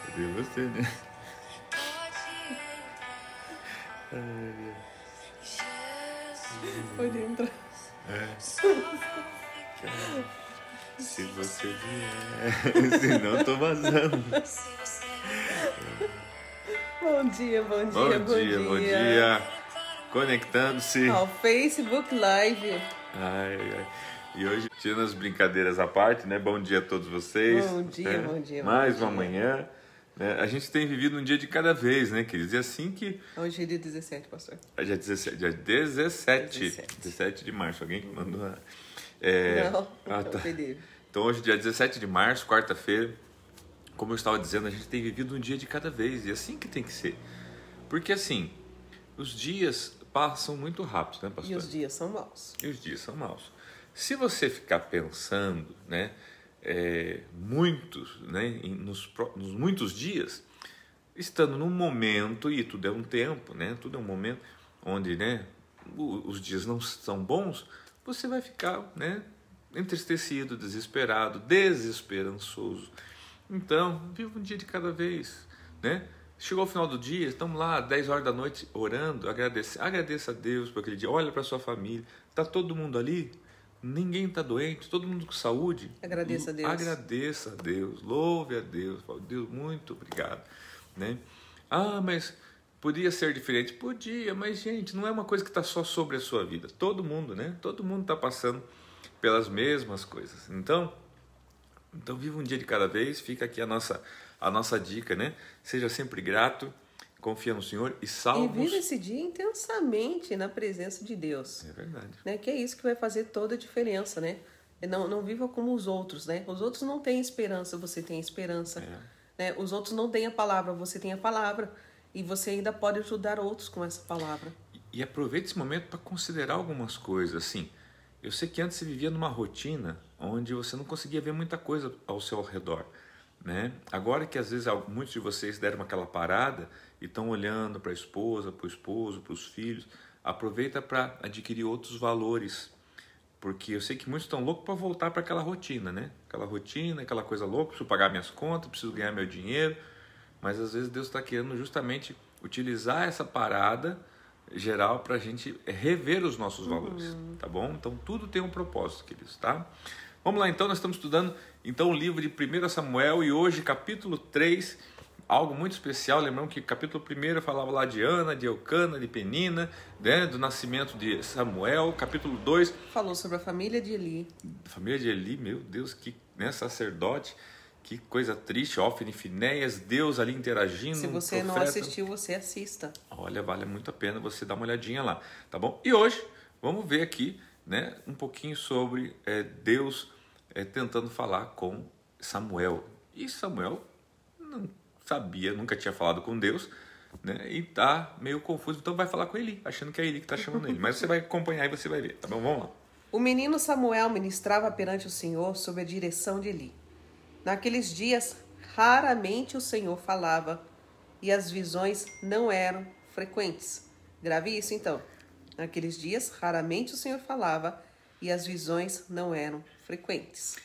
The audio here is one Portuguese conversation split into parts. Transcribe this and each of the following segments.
Cadê você, né? Pode entrar. Se você vier, senão eu tô vazando. Bom dia, bom dia, Bom dia. Conectando-se. Ao Facebook Live. Ai. E hoje, tirando as brincadeiras à parte, né? Bom dia a todos vocês. Bom dia, né? bom dia. Mais uma manhã. Né? A gente tem vivido um dia de cada vez, né, queridos? E assim que... Hoje é dia 17, pastor. Dia 17 de março. Alguém que mandou... Não, tá. foi dele. Então hoje, dia 17 de março, quarta-feira, como eu estava dizendo, a gente tem vivido um dia de cada vez. E assim que tem que ser. Porque assim, os dias passam muito rápido, né, pastor? E os dias são maus. Se você ficar pensando, né, muitos, né, nos muitos dias, estando num momento, e tudo é um tempo, né, tudo é um momento onde, né, os dias não são bons, você vai ficar, né, entristecido, desesperado, desesperançoso. Então, viva um dia de cada vez, né? Chegou ao final do dia, estamos lá 10 horas da noite orando, agradeça a Deus por aquele dia, olha para sua família, está todo mundo ali, ninguém está doente, todo mundo com saúde. Agradeça a Deus. Agradeça a Deus, louve a Deus, fala, Deus, muito obrigado, né? Ah, mas podia ser diferente? Podia, mas gente, não é uma coisa que está só sobre a sua vida, todo mundo, né? Todo mundo está passando pelas mesmas coisas, então viva um dia de cada vez. Fica aqui a nossa dica, né? Seja sempre grato, confia no Senhor e salmos. E viva esse dia intensamente na presença de Deus. É verdade. Né? Que é isso que vai fazer toda a diferença, né? Não viva como os outros, né? Os outros não têm esperança, você tem esperança. Né? Os outros não têm a palavra, você tem a palavra. E você ainda pode ajudar outros com essa palavra. E aproveite esse momento para considerar algumas coisas, assim. Eu sei que antes você vivia numa rotina onde você não conseguia ver muita coisa ao seu redor, né? Agora que às vezes muitos de vocês deram aquela parada e estão olhando para a esposa, para o esposo, para os filhos, aproveita para adquirir outros valores, porque eu sei que muitos estão loucos para voltar para aquela rotina, né? Aquela rotina, aquela coisa louca, preciso pagar minhas contas, preciso ganhar meu dinheiro, mas às vezes Deus está querendo justamente utilizar essa parada geral para a gente rever os nossos valores, tá bom? Então tudo tem um propósito, queridos, tá? Vamos lá então, nós estamos estudando então o livro de 1 Samuel e hoje capítulo 3, algo muito especial. Lembramos que capítulo 1 falava lá de Ana, de Eucana, de Penina, né, do nascimento de Samuel. Capítulo 2 falou sobre a família de Eli. Família de Eli, meu Deus, que, né, sacerdote. Que coisa triste, Ofni e Finéias, Deus ali interagindo. Se você não assistiu, você assista. Olha, vale muito a pena você dar uma olhadinha lá, tá bom? E hoje, vamos ver aqui, né, um pouquinho sobre Deus tentando falar com Samuel. E Samuel não sabia, nunca tinha falado com Deus, né, e tá meio confuso, então vai falar com Eli, achando que é Eli que tá chamando ele. Mas você vai acompanhar e você vai ver, tá bom? Vamos lá. O menino Samuel ministrava perante o Senhor sob a direção de Eli. Naqueles dias, raramente o Senhor falava e as visões não eram frequentes. Grave isso, então. Naqueles dias, raramente o Senhor falava e as visões não eram frequentes.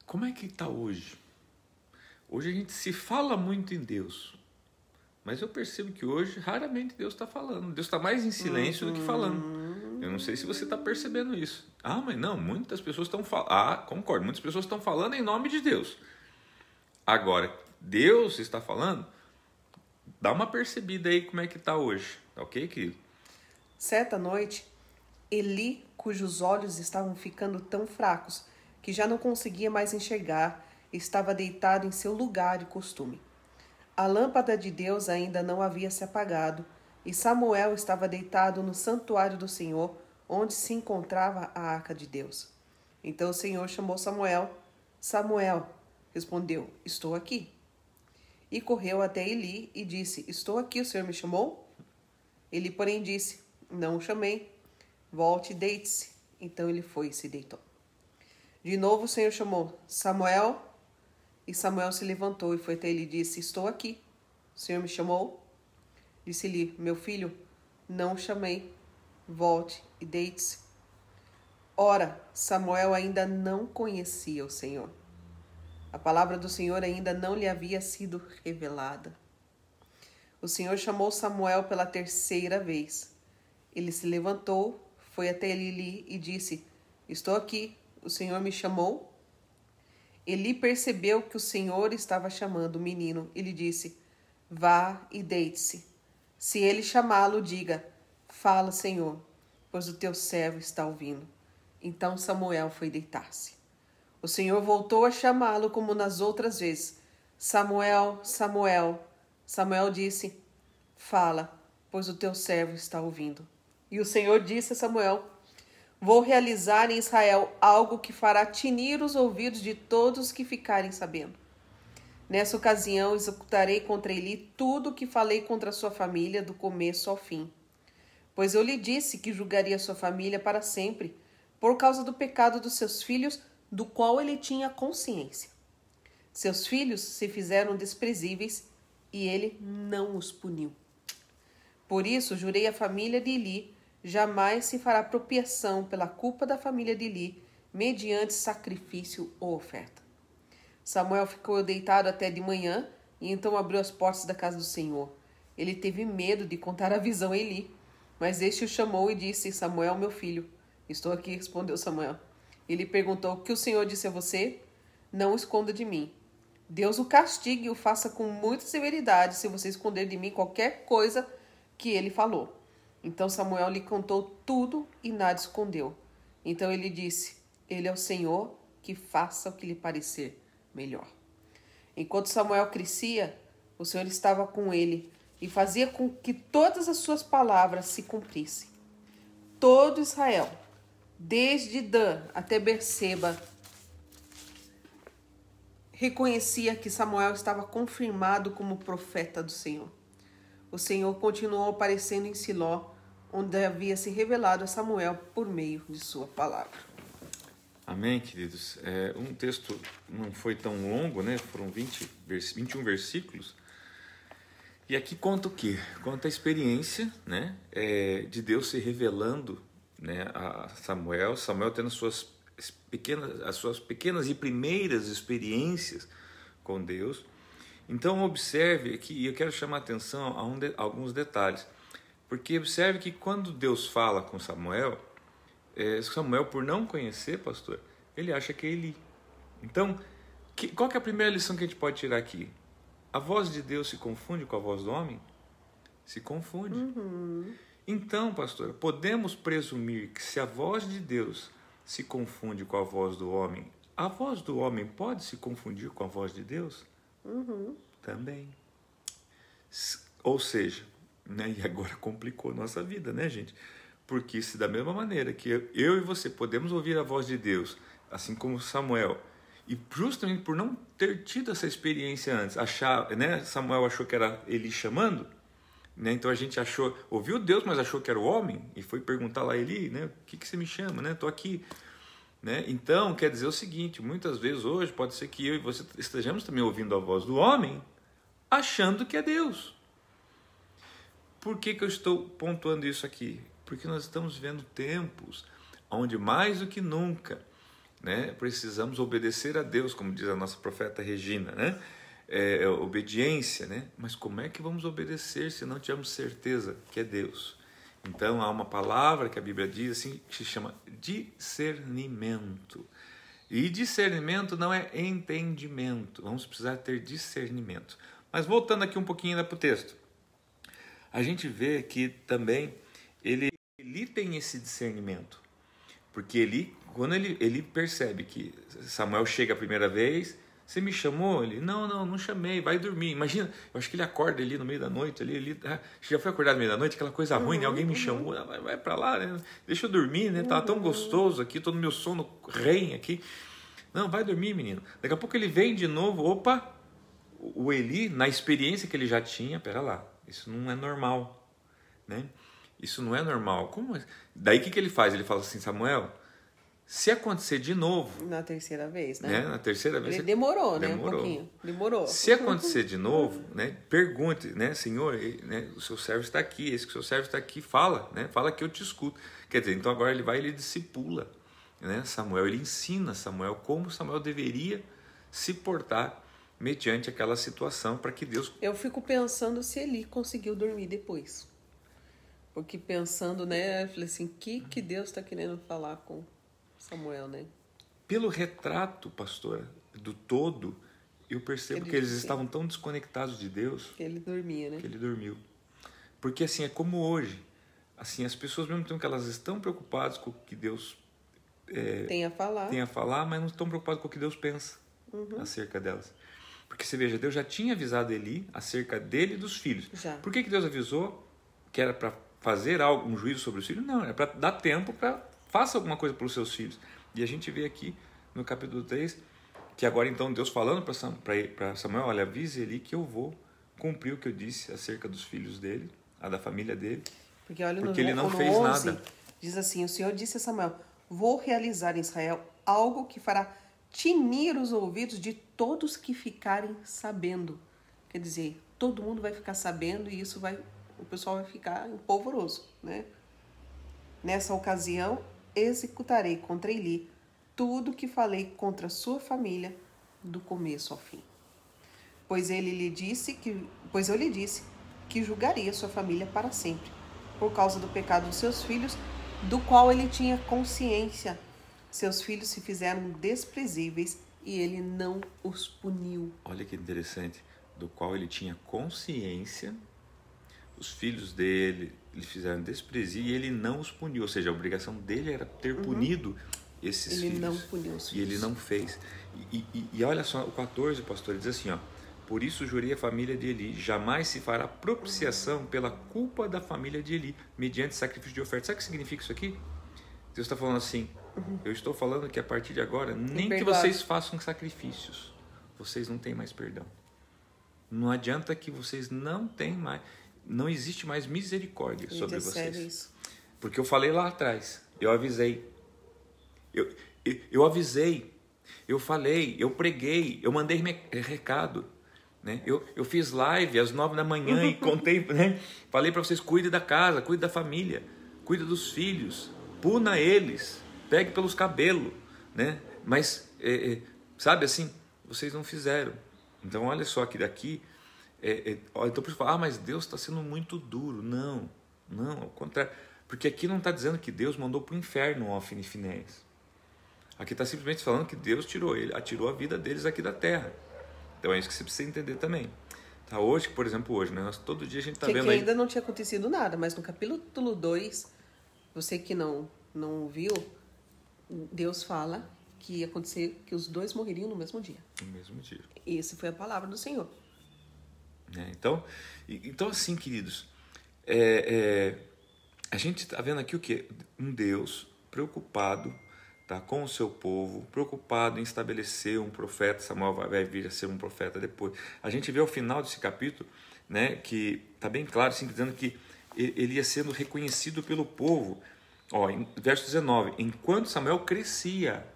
Como é que está hoje? Hoje a gente se fala muito em Deus, mas eu percebo que hoje raramente Deus está falando. Deus está mais em silêncio do que falando. Eu não sei se você está percebendo isso. Ah, mas não, muitas pessoas estão falando. Ah, concordo, muitas pessoas estão falando em nome de Deus. Agora, Deus está falando, dá uma percebida aí como é que está hoje, tá ok, querido? Certa noite, Eli, cujos olhos estavam ficando tão fracos que já não conseguia mais enxergar, estava deitado em seu lugar de costume. A lâmpada de Deus ainda não havia se apagado, e Samuel estava deitado no santuário do Senhor, onde se encontrava a arca de Deus. Então o Senhor chamou Samuel. Samuel, respondeu, estou aqui. E correu até Eli e disse, estou aqui, o Senhor me chamou? Ele, porém, disse, não o chamei, volte e deite-se. Então ele foi e se deitou. De novo o Senhor chamou, Samuel, e Samuel se levantou e foi até ele e disse, estou aqui, o Senhor me chamou? Disse-lhe: Meu filho, não o chamei. Volte e deite-se. Ora, Samuel ainda não conhecia o Senhor. A palavra do Senhor ainda não lhe havia sido revelada. O Senhor chamou Samuel pela terceira vez. Ele se levantou, foi até Eli e disse: Estou aqui, o Senhor me chamou? Eli percebeu que o Senhor estava chamando o menino e lhe disse: Vá e deite-se. Se ele chamá-lo, diga: Fala, Senhor, pois o teu servo está ouvindo. Então Samuel foi deitar-se. O Senhor voltou a chamá-lo como nas outras vezes: Samuel, Samuel. Samuel disse: Fala, pois o teu servo está ouvindo. E o Senhor disse a Samuel: Vou realizar em Israel algo que fará tinir os ouvidos de todos que ficarem sabendo. Nessa ocasião executarei contra Eli tudo o que falei contra a sua família do começo ao fim. Pois eu lhe disse que julgaria sua família para sempre, por causa do pecado dos seus filhos, do qual ele tinha consciência. Seus filhos se fizeram desprezíveis e ele não os puniu. Por isso jurei à família de Eli: jamais se fará apropriação pela culpa da família de Eli, mediante sacrifício ou oferta. Samuel ficou deitado até de manhã e então abriu as portas da casa do Senhor. Ele teve medo de contar a visão a Eli, mas este o chamou e disse: Samuel, meu filho. Estou aqui, respondeu Samuel. Ele perguntou: o que o Senhor disse a você? Não o esconda de mim. Deus o castigue e o faça com muita severidade se você esconder de mim qualquer coisa que ele falou. Então Samuel lhe contou tudo e nada escondeu. Então ele disse: Ele é o Senhor, que faça o que lhe parecer melhor. Enquanto Samuel crescia, o Senhor estava com ele e fazia com que todas as suas palavras se cumprissem. Todo Israel, desde Dan até Berseba, reconhecia que Samuel estava confirmado como profeta do Senhor. O Senhor continuou aparecendo em Siló, onde havia se revelado a Samuel por meio de sua palavra. Amém, queridos? Um texto não foi tão longo, né? Foram 21 versículos. E aqui conta o quê? Conta a experiência, né? De Deus se revelando, né, a Samuel. Samuel tendo as suas pequenas e primeiras experiências com Deus. Então observe aqui, e eu quero chamar a atenção a alguns detalhes. Porque observe que quando Deus fala com Samuel, Samuel, por não conhecer, pastor, ele acha que é Eli. Então, qual que é a primeira lição que a gente pode tirar aqui? A voz de Deus se confunde com a voz do homem? Se confunde. Então, pastor, podemos presumir que se a voz de Deus se confunde com a voz do homem pode se confundir com a voz de Deus? Também. Ou seja, né, e agora complicou a nossa vida, né, gente? Porque se da mesma maneira que eu e você podemos ouvir a voz de Deus, assim como Samuel, e justamente por não ter tido essa experiência antes, Samuel achou que era Eli chamando, né? Então a gente ouviu Deus, mas achou que era o homem, e foi perguntar lá a Eli, né? O que você me chama, né? Estou aqui. Né? Então, quer dizer o seguinte, muitas vezes hoje pode ser que eu e você estejamos também ouvindo a voz do homem, achando que é Deus. Por que eu estou pontuando isso aqui? Porque nós estamos vivendo tempos onde mais do que nunca, né, precisamos obedecer a Deus, como diz a nossa profeta Regina, né? Obediência, né? Mas como é que vamos obedecer se não tivermos certeza que é Deus? Então há uma palavra que a Bíblia diz assim, que se chama discernimento. E discernimento não é entendimento, vamos precisar ter discernimento. Mas voltando aqui um pouquinho ainda para o texto, a gente vê que também ele tem esse discernimento, porque quando ele percebe que Samuel chega a primeira vez, você me chamou? Ele, não chamei, vai dormir. Imagina, eu acho que ele acorda ali no meio da noite, já foi acordado no meio da noite, aquela coisa ruim, né? Alguém me chamou, vai pra lá, né? Deixa eu dormir, né? Tá tão gostoso aqui, todo meu sono reina aqui. Não, vai dormir, menino. Daqui a pouco ele vem de novo, opa, o Eli, na experiência que ele já tinha, pera lá, isso não é normal, né? Isso não é normal. Como? Daí o que ele faz? Ele fala assim, Samuel, Se acontecer de novo, Na terceira vez, né? né? Na terceira vez... Ele demorou, né? Demorou. Um pouquinho. Demorou. Se acontecer de novo, né? Pergunte, né? Senhor, né? O seu servo está aqui, esse que o seu servo está aqui, fala, né? Fala que eu te escuto. Quer dizer, então agora ele vai e ele discipula, né? Samuel, ele ensina Samuel como Samuel deveria se portar mediante aquela situação para que Deus... Eu fico pensando se Eli conseguiu dormir depois. Porque pensando, né? Eu falei assim, que Deus está querendo falar com Samuel, né? Pelo retrato, pastora, do todo, eu percebo que eles estavam tão desconectados de Deus Que ele dormia, né? que ele dormiu. Porque assim, é como hoje. Assim, as pessoas, mesmo tempo que elas estão preocupadas com o que Deus Tem a falar. mas não estão preocupadas com o que Deus pensa acerca delas. Porque você veja, Deus já tinha avisado Eli acerca dele e dos filhos. Já. Por que Deus avisou? Que era para fazer algo, um juízo sobre os filhos? Não, era para dar tempo para faça alguma coisa pelos seus filhos. E a gente vê aqui no capítulo 3 que agora então Deus falando para Samuel, olha, avise Eli que eu vou cumprir o que eu disse acerca dos filhos dele, a da família dele. Porque olha, Porque ele não no fez 11, nada. diz assim, o Senhor disse a Samuel, vou realizar em Israel algo que fará tinir os ouvidos de todos que ficarem sabendo. Quer dizer, todo mundo vai ficar sabendo e o pessoal vai ficar empolvoroso, né? Nessa ocasião, executarei contra Eli tudo que falei contra sua família do começo ao fim. Pois eu lhe disse que julgaria sua família para sempre, por causa do pecado dos seus filhos, do qual ele tinha consciência. Seus filhos se fizeram desprezíveis e ele não os puniu. Olha que interessante, do qual ele tinha consciência, os filhos dele lhe fizeram desprezível e ele não os puniu, ou seja, a obrigação dele era ter punido esses filhos. Ele não puniu os filhos. E ele não fez. E olha só, o 14, pastor, diz assim, ó, por isso jurei a família de Eli, jamais se fará propiciação pela culpa da família de Eli, mediante sacrifício de oferta. Sabe o que significa isso aqui? Deus está falando assim, eu estou falando que a partir de agora, nem que vocês façam sacrifícios, vocês não têm mais perdão. Não adianta que vocês não têm mais, não existe mais misericórdia sobre vocês. Isso. Porque eu falei lá atrás, eu avisei, eu avisei, eu falei, eu preguei, eu mandei recado. Né? Eu fiz live às 9 da manhã e contei, né? Falei para vocês, cuide da casa, cuide da família, cuide dos filhos, puna eles, pegue pelos cabelos, né? Mas, sabe assim, vocês não fizeram. Então, olha só que daqui, então por isso falar, mas Deus está sendo muito duro. Não, ao contrário. Porque aqui não está dizendo que Deus mandou para o inferno Ofni e Finéias. Aqui está simplesmente falando que Deus atirou a vida deles aqui da terra. Então é isso que você precisa entender também. Tá, hoje, por exemplo, hoje, né? Todo dia a gente está vendo aí... ainda não tinha acontecido nada, mas no capítulo 2, você que não viu, Deus fala que ia acontecer que os dois morreriam no mesmo dia. No mesmo dia. E essa foi a palavra do Senhor. Então assim, queridos, a gente está vendo aqui o quê? Um Deus preocupado, tá, com o seu povo, preocupado em estabelecer um profeta. Samuel vai vir a ser um profeta depois. A gente vê ao final desse capítulo, né, que está bem claro, assim, dizendo que ele ia sendo reconhecido pelo povo. Ó, em verso 19, enquanto Samuel crescia,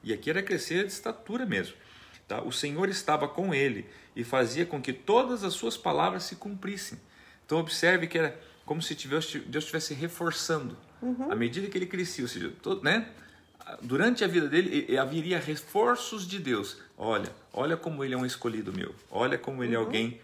e aqui era crescer de estatura mesmo, tá, o Senhor estava com ele e fazia com que todas as suas palavras se cumprissem. Então observe que era como se Deus estivesse reforçando à medida que ele crescia, ou seja, né? Durante a vida dele haveria reforços de Deus. Olha como ele é um escolhido meu. Olha como ele é alguém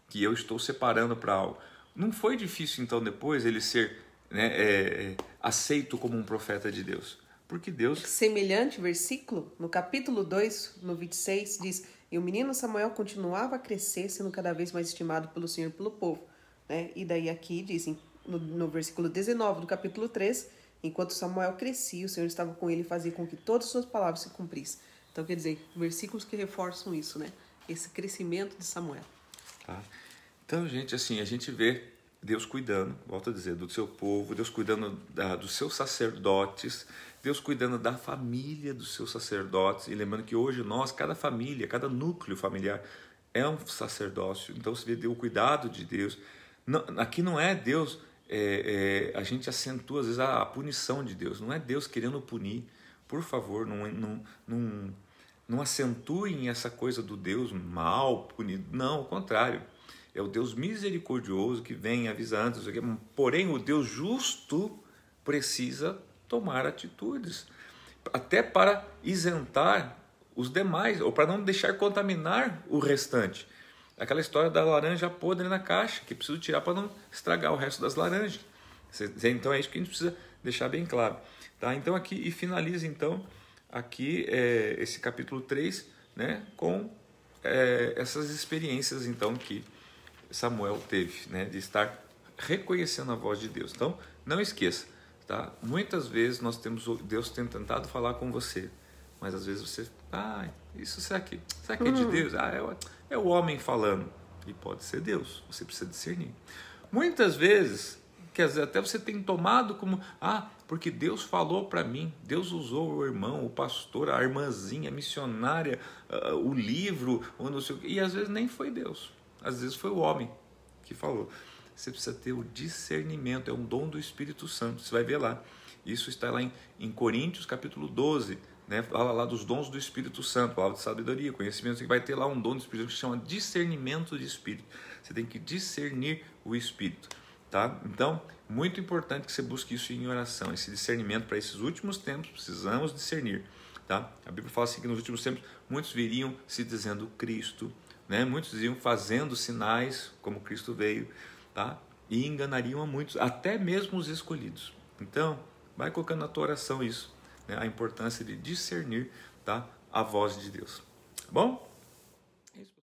que eu estou separando para algo. Não foi difícil então depois ele ser, né, aceito como um profeta de Deus. Porque Deus... Semelhante versículo, no capítulo 2, no 26, diz, e o menino Samuel continuava a crescer, sendo cada vez mais estimado pelo Senhor e pelo povo. Né? E daí aqui diz, no versículo 19 do capítulo 3, enquanto Samuel crescia, o Senhor estava com ele e fazia com que todas as suas palavras se cumprissem. Então, quer dizer, versículos que reforçam isso, né? Esse crescimento de Samuel. Tá. Então, gente, assim, a gente vê Deus cuidando, volto a dizer, do seu povo, Deus cuidando dos seus sacerdotes, Deus cuidando da família dos seus sacerdotes. E lembrando que hoje nós, cada família, cada núcleo familiar é um sacerdócio. Então, você vê o cuidado de Deus. Não, aqui não é Deus... a gente acentua às vezes a punição de Deus. Não é Deus querendo punir por favor, não acentuem essa coisa do Deus mal, punido. Não, ao contrário. É o Deus misericordioso que vem avisando. Porém, o Deus justo precisa tomar atitudes, até para isentar os demais, ou para não deixar contaminar o restante. Aquela história da laranja podre na caixa, que preciso tirar para não estragar o resto das laranjas. Então é isso que a gente precisa deixar bem claro. Tá? Então aqui, e finaliza então aqui esse capítulo 3, né, com essas experiências então que Samuel teve, né, de estar reconhecendo a voz de Deus. Então não esqueça, tá? Muitas vezes Deus tem tentado falar com você, mas às vezes você, isso será que é de Deus? É o homem falando. E pode ser Deus, você precisa discernir. Muitas vezes, quer dizer, até você tem tomado como, porque Deus falou para mim, Deus usou o irmão, o pastor, a irmãzinha, a missionária, o livro, ou não sei o quê. E às vezes nem foi Deus, às vezes foi o homem que falou. Você precisa ter o discernimento, é um dom do Espírito Santo, você vai ver lá. Isso está lá em Coríntios capítulo 12, né? Fala lá dos dons do Espírito Santo, palavra de sabedoria, conhecimento. Você vai ter lá um dom do Espírito Santo que se chama discernimento de Espírito. Você tem que discernir o Espírito, tá? Então, muito importante que você busque isso em oração, esse discernimento para esses últimos tempos. Precisamos discernir, tá? A Bíblia fala assim que nos últimos tempos muitos viriam se dizendo Cristo, né? Muitos iriam fazendo sinais como Cristo veio, tá? E enganariam a muitos, até mesmo os escolhidos. Então, vai colocando na tua oração isso, né? A importância de discernir, tá? A voz de Deus. Tá bom?